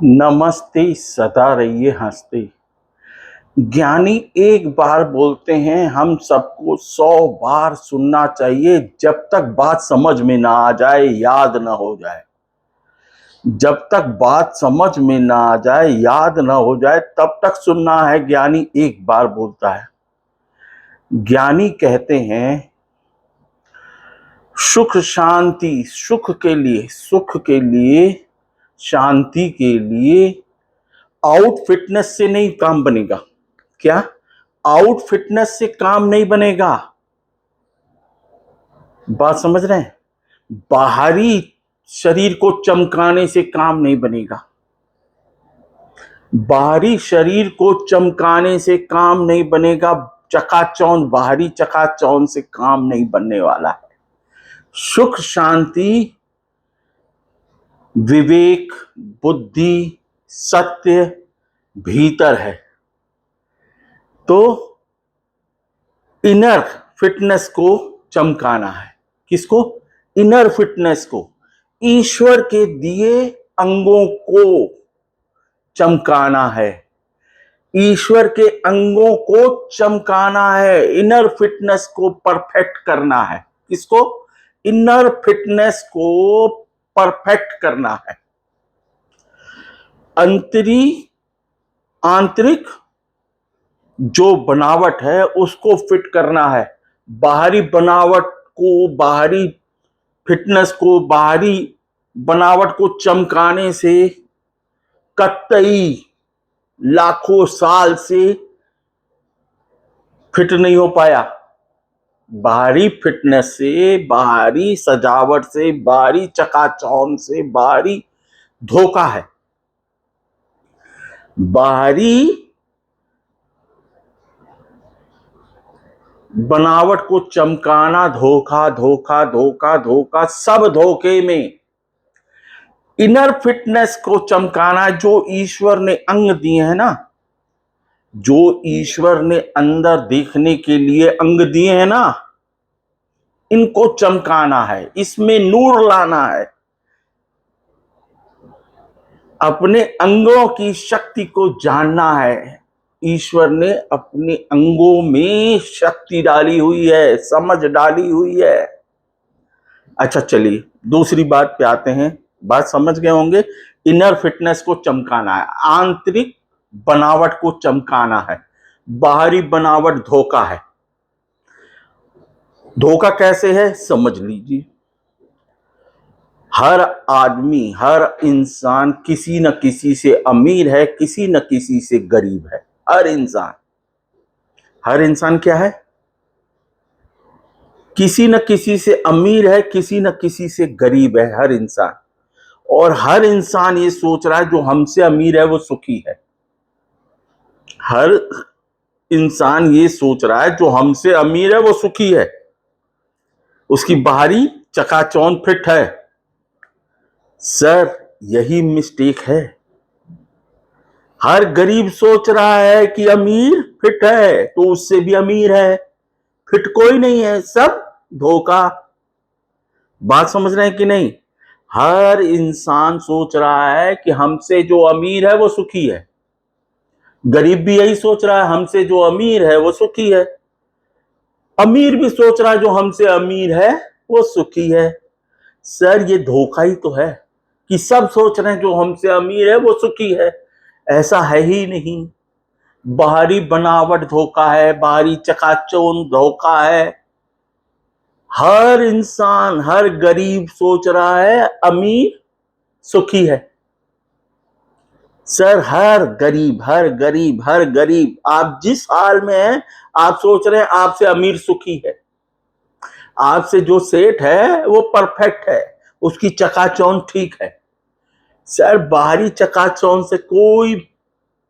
नमस्ते सदा रहिए हंसते। ज्ञानी एक बार बोलते हैं, हम सबको 100 बार सुनना चाहिए जब तक बात समझ में ना आ जाए, याद ना हो जाए। जब तक बात समझ में ना आ जाए, याद ना हो जाए, तब तक सुनना है। ज्ञानी एक बार बोलता है। ज्ञानी कहते हैं सुख शांति, सुख के लिए, शांति के लिए आउट फिटनेस से नहीं काम बनेगा। क्या? आउट फिटनेस से काम नहीं बनेगा। बात समझ रहे हैं? बाहरी शरीर को चमकाने से काम नहीं बनेगा। बाहरी शरीर को चमकाने से काम नहीं बनेगा। चकाचौंध, बाहरी चकाचौंध से काम नहीं बनने वाला है। सुख शांति, विवेक, बुद्धि, सत्य भीतर है। तो इनर फिटनेस को चमकाना है। किसको? इनर फिटनेस को, ईश्वर के दिए अंगों को चमकाना है। ईश्वर के अंगों को चमकाना है। इनर फिटनेस को परफेक्ट करना है। किसको? इनर फिटनेस को परफेक्ट करना है। आंतरिक जो बनावट है उसको फिट करना है। बाहरी बनावट को, बाहरी फिटनेस को, बाहरी बनावट को चमकाने से कतई लाखों साल से फिट नहीं हो पाया। बाहरी फिटनेस से, बाहरी सजावट से, बाहरी चकाचौंध से, बाहरी धोखा है। बाहरी बनावट को चमकाना, धोखा धोखा धोखा धोखा, सब धोखे में। इनर फिटनेस को चमकाना, जो ईश्वर ने अंग दिए हैं ना, जो ईश्वर ने अंदर देखने के लिए अंग दिए हैं ना, इनको चमकाना है। इसमें नूर लाना है। अपने अंगों की शक्ति को जानना है। ईश्वर ने अपने अंगों में शक्ति डाली हुई है, समझ डाली हुई है। अच्छा, चलिए दूसरी बात पे आते हैं। बात समझ गए होंगे। इनर फिटनेस को चमकाना है, आंतरिक बनावट को चमकाना है। बाहरी बनावट धोखा है। धोखा कैसे है समझ लीजिए। हर आदमी, हर इंसान किसी न किसी से अमीर है, किसी न किसी से गरीब है। हर इंसान क्या है? किसी न किसी से अमीर है, किसी न किसी से गरीब है। हर इंसान। और हर इंसान ये सोच रहा है जो हमसे अमीर है वो सुखी है। हर इंसान ये सोच रहा है जो हमसे अमीर है वो सुखी है। उसकी बाहरी चकाचौंध फिट है। सर, यही मिस्टेक है। हर गरीब सोच रहा है कि अमीर फिट है तो उससे भी अमीर है। फिट कोई नहीं है, सब धोखा। बात समझ रहे हैं कि नहीं? हर इंसान सोच रहा है कि हमसे जो अमीर है वो सुखी है। गरीब भी यही सोच रहा है, हमसे जो अमीर है वो सुखी है। अमीर भी सोच रहा है जो हमसे अमीर है वो सुखी है। सर, ये धोखा ही तो है कि सब सोच रहे हैं जो हमसे अमीर है वो सुखी है। ऐसा है ही नहीं। बाहरी बनावट धोखा है, बाहरी चकाचौंध धोखा है। हर इंसान, हर गरीब सोच रहा है अमीर सुखी है। सर, हर गरीब, हर गरीब, हर गरीब, आप जिस हाल में हैं, आप सोच रहे हैं आपसे अमीर सुखी है। आपसे जो सेठ है वो परफेक्ट है, उसकी चकाचौंध ठीक है। सर, बाहरी चकाचौंध से कोई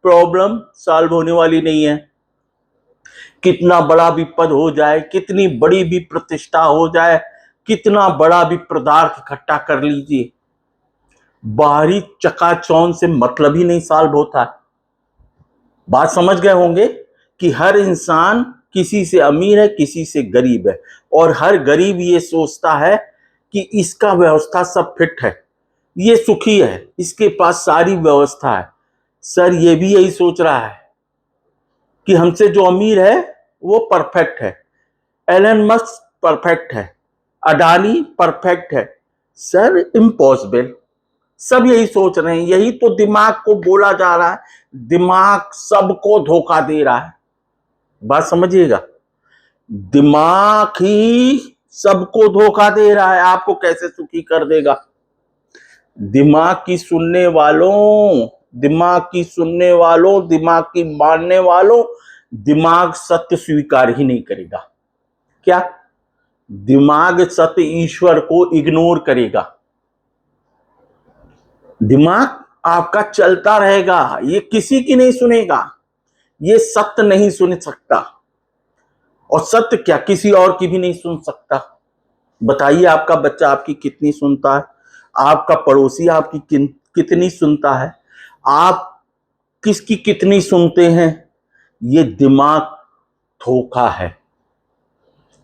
प्रॉब्लम सॉल्व होने वाली नहीं है। कितना बड़ा भी पद हो जाए, कितनी बड़ी भी प्रतिष्ठा हो जाए, कितना बड़ा भी पदार्थ इकट्ठा कर लीजिए, बाहरी चकाचौंध से मतलब ही नहीं सॉल्व होता है। बात समझ गए होंगे कि हर इंसान किसी से अमीर है, किसी से गरीब है। और हर गरीब ये सोचता है कि इसका व्यवस्था सब फिट है, ये सुखी है, इसके पास सारी व्यवस्था है। सर ये भी यही सोच रहा है कि हमसे जो अमीर है वो परफेक्ट है, एलन मस्क परफेक्ट है, अडानी परफेक्ट है। Sir impossible. सब यही सोच रहे हैं, यही तो दिमाग को बोला जा रहा है, दिमाग सबको धोखा दे रहा है। बात समझिएगा, दिमाग ही सबको धोखा दे रहा है। आपको कैसे सुखी कर देगा? दिमाग की सुनने वालों, दिमाग की सुनने वालों, दिमाग की मानने वालों, दिमाग सत्य स्वीकार ही नहीं करेगा। क्या? दिमाग सत्य ईश्वर को इग्नोर करेगा। दिमाग आपका चलता रहेगा, ये किसी की नहीं सुनेगा, ये सत्य नहीं सुन सकता। और सत्य क्या, किसी और की भी नहीं सुन सकता। बताइए आपका बच्चा आपकी कितनी सुनता है, आपका पड़ोसी आपकी कितनी सुनता है, आप किसकी कितनी सुनते हैं? ये दिमाग धोखा है,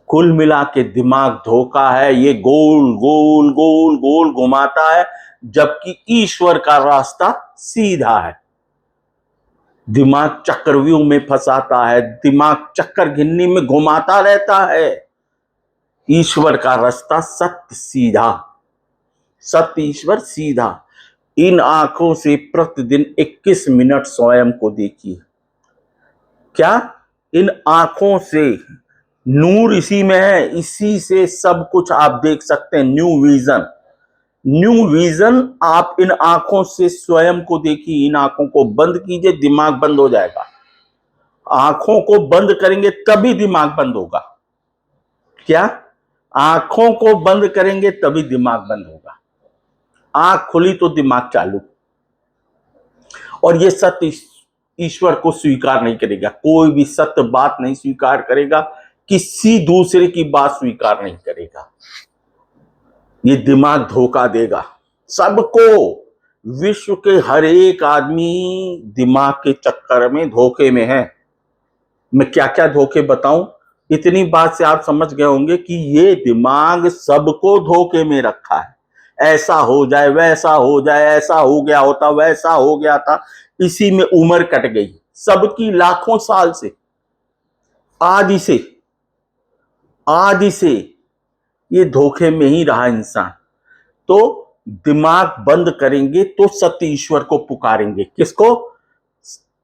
कुल मिला के दिमाग धोखा है। ये गोल गोल गोल गोल घुमाता है, जबकि ईश्वर का रास्ता सीधा है। दिमाग चक्रव्यूह में फंसाता है, दिमाग चक्कर गिन्नी में घुमाता रहता है। ईश्वर का रास्ता सत्य सीधा, सत्य ईश्वर सीधा। इन आंखों से प्रतिदिन 21 मिनट स्वयं को देखिए। क्या? इन आंखों से नूर इसी में है, इसी से सब कुछ आप देख सकते हैं। New vision, new vision. आप इन आंखों से स्वयं को देखिए। इन आंखों को बंद कीजिए, दिमाग बंद हो जाएगा। आंखों को बंद करेंगे तभी दिमाग बंद होगा। क्या? आंखों को बंद करेंगे तभी दिमाग बंद होगा। आंख खुली तो दिमाग चालू। और ये सत्य ईश्वर को स्वीकार नहीं करेगा, कोई भी सत्य बात नहीं स्वीकार करेगा, किसी दूसरे की बात स्वीकार नहीं करेगा। ये दिमाग धोखा देगा सबको। विश्व के हर एक आदमी दिमाग के चक्कर में धोखे में है। मैं क्या क्या धोखे बताऊं? इतनी बात से आप समझ गए होंगे कि ये दिमाग सबको धोखे में रखा है। ऐसा हो जाए, वैसा हो जाए, ऐसा हो गया होता, वैसा हो गया था, इसी में उम्र कट गई सबकी, लाखों साल से, आदि से ये धोखे में ही रहा इंसान। तो दिमाग बंद करेंगे तो सत्य ईश्वर को पुकारेंगे। किसको?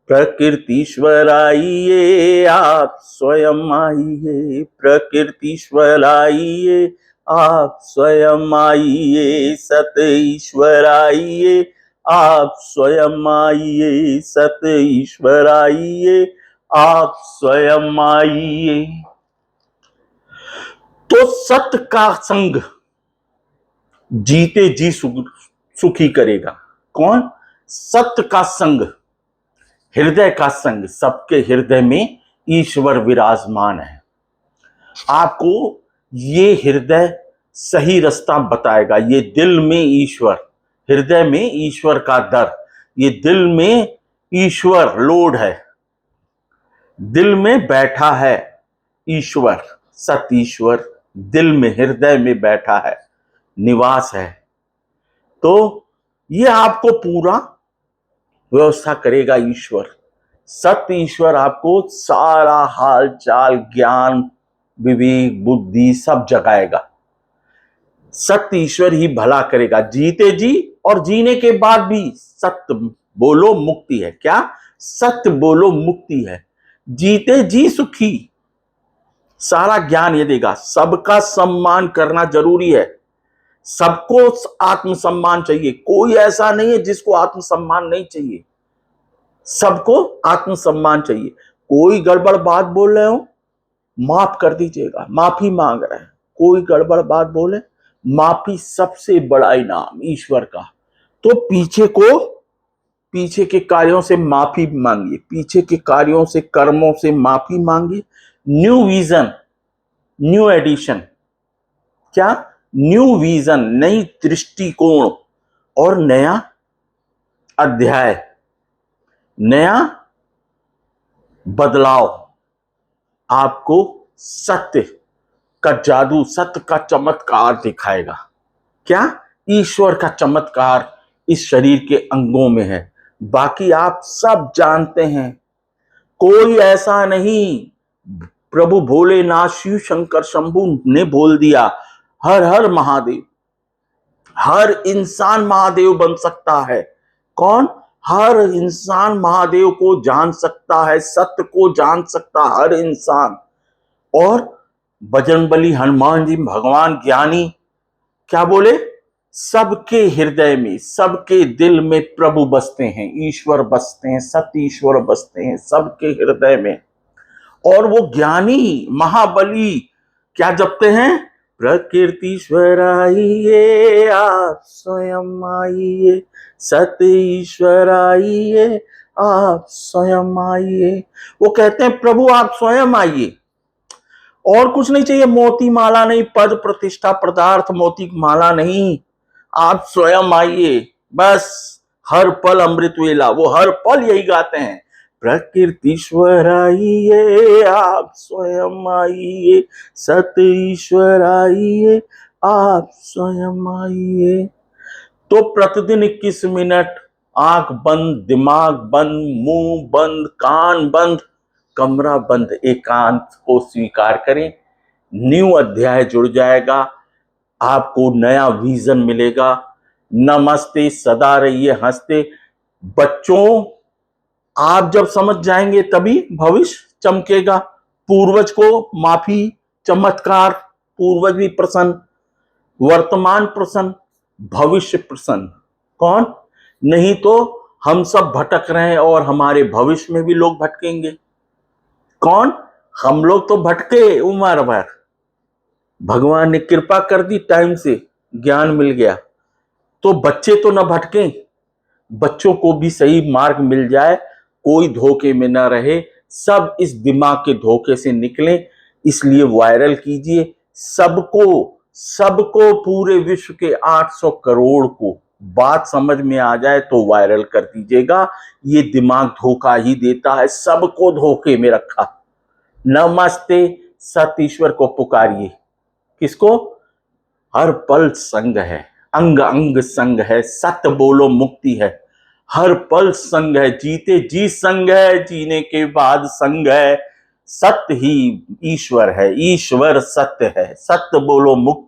प्रकृतिश्वर आइए, आप स्वयं आइए, प्रकृतिश्वर आइए, आप स्वयं आइए, सत्य ईश्वर आइए, आप स्वयं आइए, सत्य ईश्वर आइए, आप स्वयं आइए। तो सत्य का संग जीते जी सुखी करेगा। कौन? सत्य का संग, हृदय का संग। सबके हृदय में ईश्वर विराजमान है। आपको ये हृदय सही रास्ता बताएगा। ये दिल में ईश्वर, हृदय में ईश्वर का दर, ये दिल में ईश्वर लोड है, दिल में बैठा है ईश्वर, सत ईश्वर दिल में, हृदय में बैठा है, निवास है। तो ये आपको पूरा व्यवस्था करेगा ईश्वर। सत्य ईश्वर आपको सारा हाल चाल, ज्ञान, विवेक, बुद्धि सब जगाएगा। सत्य ईश्वर ही भला करेगा, जीते जी और जीने के बाद भी। सत्य बोलो मुक्ति है। क्या? सत्य बोलो मुक्ति है। जीते जी सुखी, सारा ज्ञान ये देगा। सबका सम्मान करना जरूरी है, सबको आत्मसम्मान चाहिए। कोई ऐसा नहीं है जिसको आत्मसम्मान नहीं चाहिए, सबको आत्मसम्मान चाहिए। कोई गड़बड़ बात बोल रहे हो, माफ कर दीजिएगा, माफी मांग रहे हैं। कोई गड़बड़ बात बोले, माफी सबसे बड़ा इनाम ईश्वर का। तो पीछे के कार्यों से माफी मांगिए, पीछे के कार्यों से, कर्मों से माफी मांगिए। New vision, new edition. क्या? न्यू विजन, नई दृष्टिकोण और नया अध्याय, नया बदलाव आपको सत्य का जादू, सत्य का चमत्कार दिखाएगा। क्या? ईश्वर का चमत्कार इस शरीर के अंगों में है। बाकी आप सब जानते हैं, कोई ऐसा नहीं। प्रभु भोलेनाथ शिव शंकर शंभू ने बोल दिया, हर हर महादेव। हर इंसान महादेव बन सकता है। कौन? हर इंसान महादेव को जान सकता है, सत्य को जान सकता है हर इंसान। और बजरंगबली, हनुमान जी, भगवान ज्ञानी क्या बोले? सबके हृदय में, सबके दिल में प्रभु बसते हैं, ईश्वर बसते हैं, सत्य ईश्वर बसते हैं सबके हृदय में। और वो ज्ञानी महाबली क्या जपते हैं? प्रकृतिश्वर आइए, आप स्वयं आइए, सत्य ईश्वर आइए, आप स्वयं आइए। वो कहते हैं प्रभु आप स्वयं आइए, और कुछ नहीं चाहिए, मोती माला नहीं, पद प्रतिष्ठा पदार्थ मोती माला नहीं, आप स्वयं आइए बस। हर पल अमृत वेला, वो हर पल यही गाते हैं, प्रकृतिश्वर आइए, आप स्वयं आइए, सत्य ईश्वर आइए, आप स्वयं आइए। तो प्रतिदिन 21 मिनट आंख बंद, दिमाग बंद, मुंह बंद, कान बंद, कमरा बंद, एकांत को स्वीकार करें। न्यू अध्याय जुड़ जाएगा, आपको नया विजन मिलेगा। नमस्ते, सदा रहिए हंसते। बच्चों, आप जब समझ जाएंगे तभी भविष्य चमकेगा। पूर्वज को माफी, चमत्कार, पूर्वज भी प्रसन्न, वर्तमान प्रसन्न, भविष्य प्रसन्न। कौन? नहीं तो हम सब भटक रहे हैं और हमारे भविष्य में भी लोग भटकेंगे। कौन? हम लोग तो भटके उम्र भर, भगवान ने कृपा कर दी, टाइम से ज्ञान मिल गया, तो बच्चे तो न भटकें, बच्चों को भी सही मार्ग मिल जाए, कोई धोखे में ना रहे, सब इस दिमाग के धोखे से निकलें। इसलिए वायरल कीजिए, सबको पूरे विश्व के 800 करोड़ को बात समझ में आ जाए तो वायरल कर दीजिएगा। ये दिमाग धोखा ही देता है, सबको धोखे में रखा। नमस्ते, सतीश्वर को पुकारिए। किसको? हर पल संग है, अंग अंग संग है, सत्य बोलो मुक्ति है। हर पल संग है, जीते जी संग है, जीने के बाद संग है। सत्य ही ईश्वर है, ईश्वर सत्य है, सत्य बोलो मुक्ति